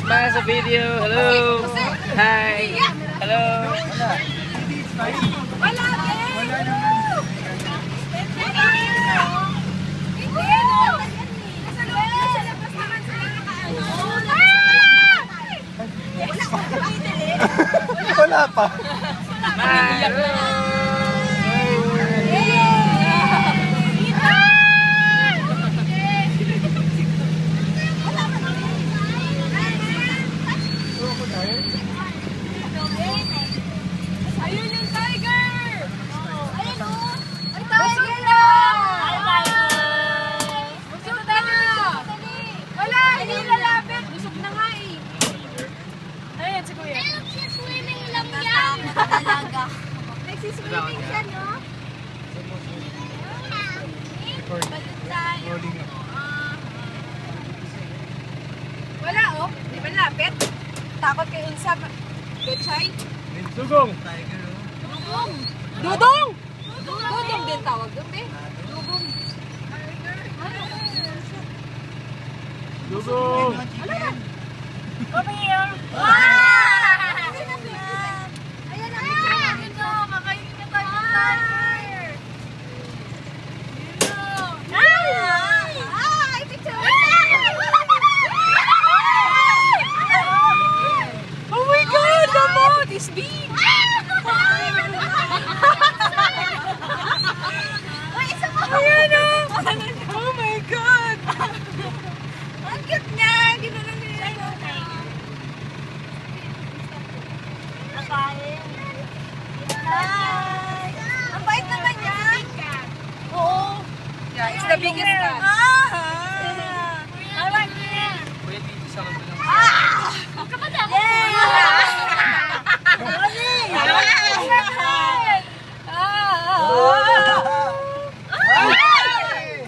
Smile sa video. Hello. Hi. Hello. Wala din! Wala naman. Hindi, no? Nasa loob na sa labas naman sila nakaano. Wala ko kumidili. Wala pa. Ayun yung tiger! Ayun o! Ang tiger na! Busog na! Wala! Hindi lalapit! Busog na nga eh! Ayun si Kuya. Swimming lang yan. Talaga. Nagsiswimming siya, no? Balik tayo. Wala oh! Di ba lapit? Takot kay Unsa. Gachay? Sugong. Dudong! Dudong! Dudong din tawag doon, be. Dudong. Sugong. Come here! Ayan na. Ayan na. Kakainin na tayo ng tiger. Ay! Picture! Oh my God! The mood is big! Ayan na! Oh my God! Ang cute niya! Ginulong nila yun. Nakain. Hi! Ang bait naman niya! Oo! Yeah, it's the biggest cat. I want it. Kuya, dito sa kanila. Kapag ako.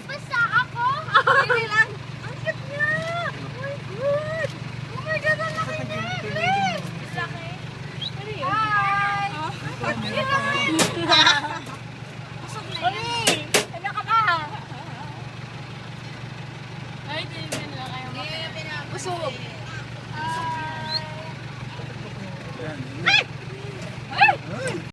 Basta ako. Hindi lang. Ang cute niya! Oh my God! Oh my God! Ang laki niya! Laki. Hi! Ang cute niya! Busog na yan. Ano ka ba? Ay, tinignan lang kayo. Busog. Yan.